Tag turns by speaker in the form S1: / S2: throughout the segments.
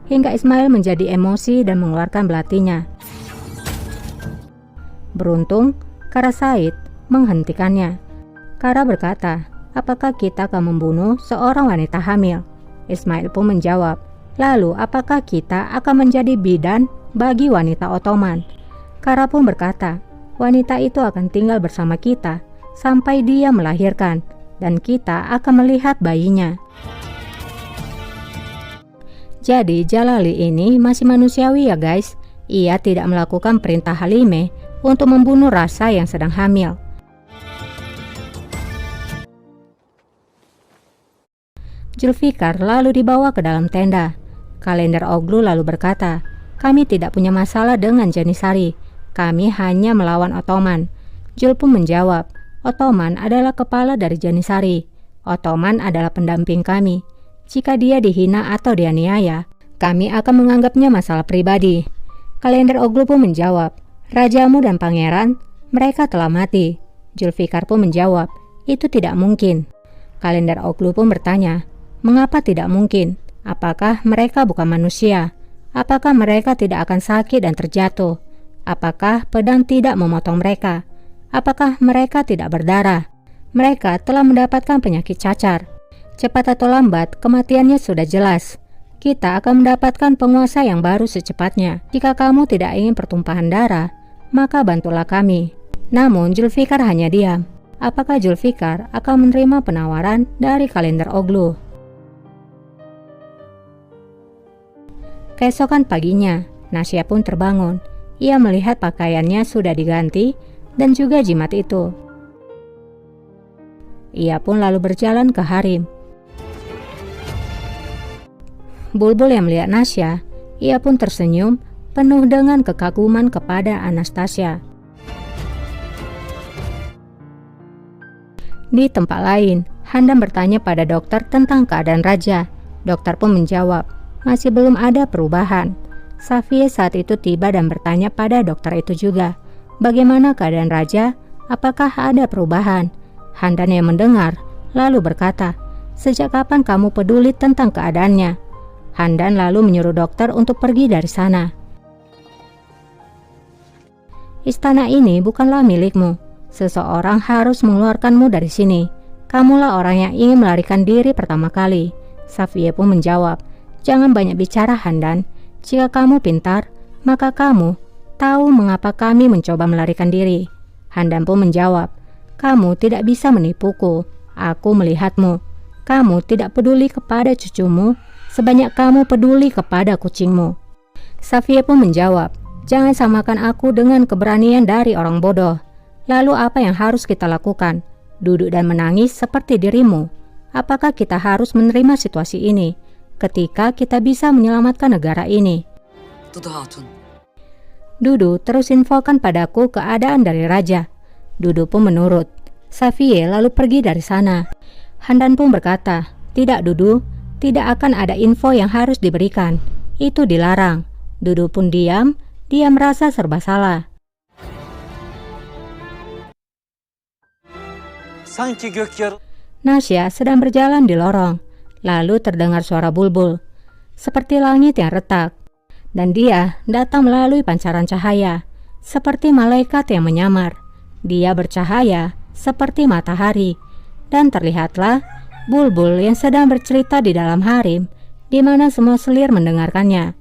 S1: hingga Ismail menjadi emosi dan mengeluarkan belatinya. Beruntung, Kara Said menghentikannya. Kara berkata, apakah kita akan membunuh seorang wanita hamil? Ismail pun menjawab, lalu apakah kita akan menjadi bidan bagi wanita Ottoman? Kara pun berkata, wanita itu akan tinggal bersama kita sampai dia melahirkan, dan kita akan melihat bayinya. Jadi Jalali ini masih manusiawi ya guys. Ia tidak melakukan perintah Halimah untuk membunuh Rasa yang sedang hamil. Zulfikar lalu dibawa ke dalam tenda. Kalender Oglu lalu berkata, kami tidak punya masalah dengan Janisari. Kami hanya melawan Ottoman. Jul pun menjawab, Ottoman adalah kepala dari Janisari. Ottoman adalah pendamping kami. Jika dia dihina atau dianiaya, kami akan menganggapnya masalah pribadi. Kalender Oglu pun menjawab, rajamu dan pangeran, mereka telah mati. Zulfikar pun menjawab, itu tidak mungkin. Kalender Oglu pun bertanya, mengapa tidak mungkin? Apakah mereka bukan manusia? Apakah mereka tidak akan sakit dan terjatuh? Apakah pedang tidak memotong mereka? Apakah mereka tidak berdarah? Mereka telah mendapatkan penyakit cacar. Cepat atau lambat, kematiannya sudah jelas. Kita akan mendapatkan penguasa yang baru secepatnya. Jika kamu tidak ingin pertumpahan darah, maka bantulah kami. Namun Zulfikar hanya diam. Apakah Zulfikar akan menerima penawaran dari Kalender Oglu? Keesokan paginya, Nasya pun terbangun. Ia melihat pakaiannya sudah diganti dan juga jimat itu. Ia pun lalu berjalan ke harem. Bulbul yang melihat Nasya, ia pun tersenyum penuh dengan kekaguman kepada Anastasia. Di tempat lain, Handan bertanya pada dokter tentang keadaan raja. Dokter pun menjawab, masih belum ada perubahan. Safie saat itu tiba dan bertanya pada dokter itu juga, bagaimana keadaan raja? Apakah ada perubahan? Handan yang mendengar lalu berkata, sejak kapan kamu peduli tentang keadaannya? Handan lalu menyuruh dokter untuk pergi dari sana. Istana ini bukanlah milikmu. Seseorang harus mengeluarkanmu dari sini. Kamulah orang yang ingin melarikan diri pertama kali. Safie pun menjawab, jangan banyak bicara Handan. Jika kamu pintar, maka kamu tahu mengapa kami mencoba melarikan diri. Handan pun menjawab, kamu tidak bisa menipuku. Aku melihatmu. Kamu tidak peduli kepada cucumu sebanyak kamu peduli kepada kucingmu. Safie pun menjawab, jangan samakan aku dengan keberanian dari orang bodoh. Lalu apa yang harus kita lakukan? Duduk dan menangis seperti dirimu? Apakah kita harus menerima situasi ini ketika kita bisa menyelamatkan negara ini? Dudu terus infokan padaku keadaan dari raja. Dudu pun menurut. Safie lalu pergi dari sana. Handan pun berkata, tidak Dudu, tidak akan ada info yang harus diberikan. Itu dilarang. Dudu pun diam, dia merasa serba salah. Nasya sedang berjalan di lorong. Lalu terdengar suara Bulbul, seperti langit yang retak. Dan dia datang melalui pancaran cahaya, seperti malaikat yang menyamar. Dia bercahaya seperti matahari. Dan terlihatlah Bulbul yang sedang bercerita di dalam harem, di mana semua selir mendengarkannya.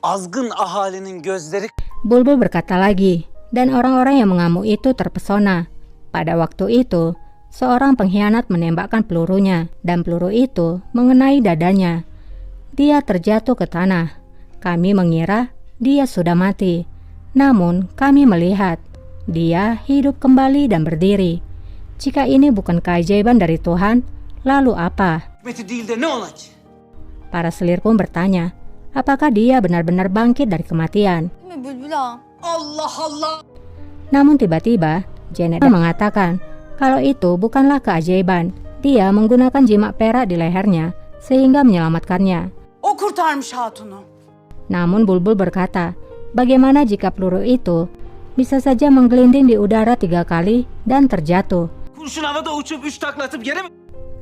S2: Azgın ahalinin gözleri.
S1: Bulbul berkata lagi, dan orang-orang yang mengamuk itu terpesona. Pada waktu itu, seorang pengkhianat menembakkan pelurunya, dan peluru itu mengenai dadanya. Dia terjatuh ke tanah. Kami mengira dia sudah mati. Namun kami melihat dia hidup kembali dan berdiri. Jika ini bukan keajaiban dari Tuhan, lalu apa? Para selir pun bertanya, apakah dia benar-benar bangkit dari kematian? Namun tiba-tiba Janet mengatakan kalau itu bukanlah keajaiban. Dia menggunakan jimat perak di lehernya sehingga menyelamatkannya. Namun Bulbul berkata, bagaimana jika peluru itu bisa saja menggelinding di udara 3 kali dan terjatuh?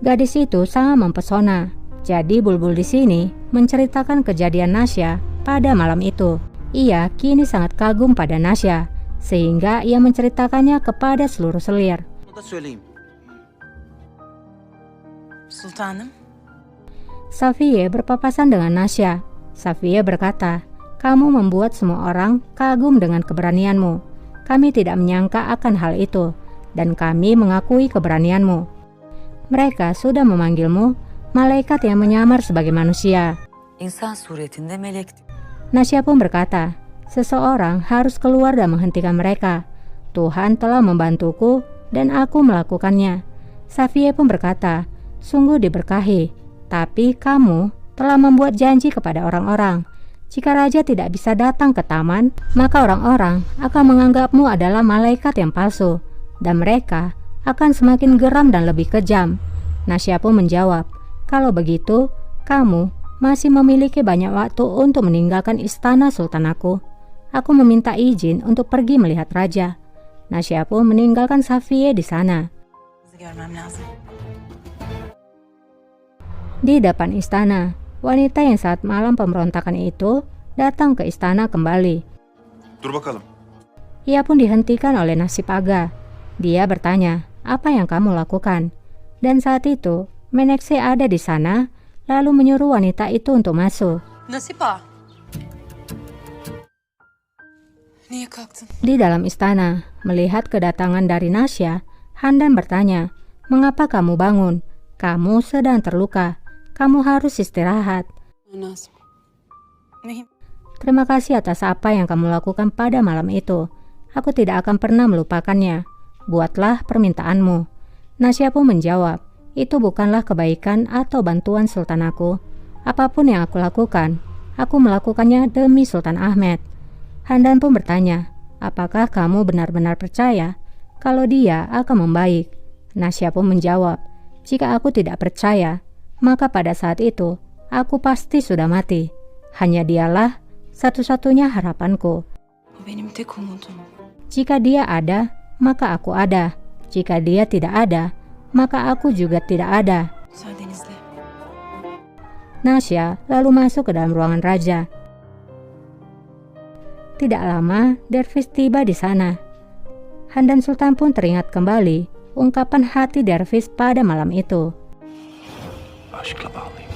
S1: Gadis itu sangat mempesona. Jadi Bulbul di sini menceritakan kejadian Nasya pada malam itu. Ia kini sangat kagum pada Nasya, sehingga ia menceritakannya kepada seluruh selir.
S2: Onu da söyleyeyim.
S3: Sultanım,
S1: Safiye berpapasan dengan Nasya. Safiye berkata, "Kamu membuat semua orang kagum dengan keberanianmu. Kami tidak menyangka akan hal itu, dan kami mengakui keberanianmu. Mereka sudah memanggilmu malaikat yang menyamar sebagai manusia."
S3: insan suretinde melekti.
S1: Nasya pun berkata, "Seseorang harus keluar dan menghentikan mereka. Tuhan telah membantuku dan aku melakukannya." Safiye pun berkata, "Sungguh diberkahi, tapi kamu telah membuat janji kepada orang-orang. Jika raja tidak bisa datang ke taman, maka orang-orang akan menganggapmu adalah malaikat yang palsu, dan mereka akan semakin geram dan lebih kejam." Nasya pun menjawab, "Kalau begitu, kamu masih memiliki banyak waktu untuk meninggalkan istana sultan aku. Aku meminta izin untuk pergi melihat raja." Nasya pun meninggalkan Safiye di sana.
S3: Görmem lazım.
S1: Di depan istana, wanita yang saat malam pemberontakan itu datang ke istana kembali.
S4: Dur bakalım.
S1: Ia pun dihentikan oleh Nasib Aga. Dia bertanya, "Apa yang kamu lakukan?" Dan saat itu, Menekse ada di sana, lalu menyuruh wanita itu untuk masuk.
S3: Nasipa. Niye kalktın?
S1: Di dalam istana, melihat kedatangan dari Nasya, Handan bertanya, "Mengapa kamu bangun? Kamu sedang terluka. Kamu harus istirahat."
S3: Lazım. Neyim?
S1: "Terima kasih atas apa yang kamu lakukan pada malam itu. Aku tidak akan pernah melupakannya. Buatlah permintaanmu." Nasya pun menjawab, "Itu bukanlah kebaikan atau bantuan sultan aku. Apapun yang aku lakukan, aku melakukannya demi Sultan Ahmed." Handan pun bertanya, "Apakah kamu benar-benar percaya kalau dia akan membaik?" Nasya pun menjawab, "Jika aku tidak percaya, maka pada saat itu aku pasti sudah mati. Hanya dialah satu-satunya harapanku.
S3: O benim tek umudum.
S1: Jika dia ada, maka aku ada. Jika dia tidak ada, maka aku juga tidak ada."
S3: Müsaadenizle.
S1: Nasya lalu masuk ke dalam ruangan raja. Tidak lama, Dervis tiba di sana. Handan Sultan pun teringat kembali ungkapan hati Dervis pada malam itu.
S4: Aşkla bağlıyım.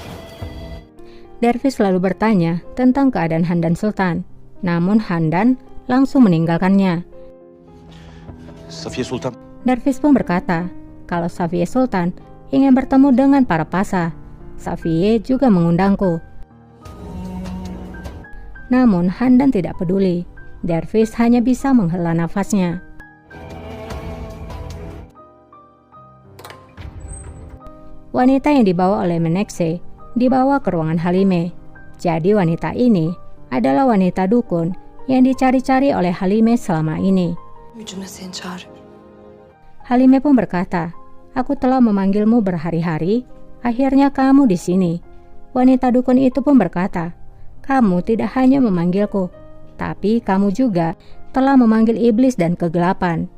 S1: Dervis lalu bertanya tentang keadaan Handan Sultan. Namun Handan langsung meninggalkannya.
S4: Safiye Sultan.
S1: Dervis pun berkata, kalau Safiye Sultan ingin bertemu dengan para pasa, Safiye juga mengundangku. Namun Handan tidak peduli. Dervis hanya bisa menghela nafasnya. Wanita yang dibawa oleh Menekse dibawa ke ruangan Halime. Jadi wanita ini adalah wanita dukun yang dicari-cari oleh Halime selama ini.
S3: Gücüne seni çağırıyor.
S1: Halime pun berkata, "Aku telah memanggilmu berhari-hari, akhirnya kamu di sini." Wanita dukun itu pun berkata, "Kamu tidak hanya memanggilku, tapi kamu juga telah memanggil iblis dan kegelapan."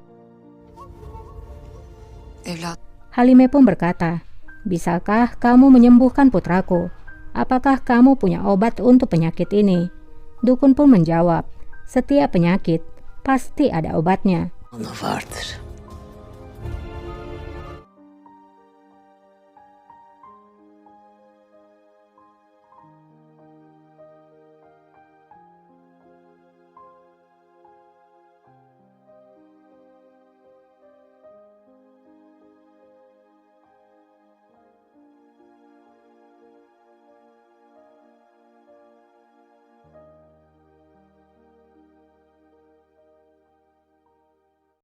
S3: Evlat.
S1: Halime pun berkata, "Bisakah kamu menyembuhkan putraku? Apakah kamu punya obat untuk penyakit ini?" Dukun pun menjawab, "Setiap penyakit pasti ada obatnya."
S3: Ana vardır.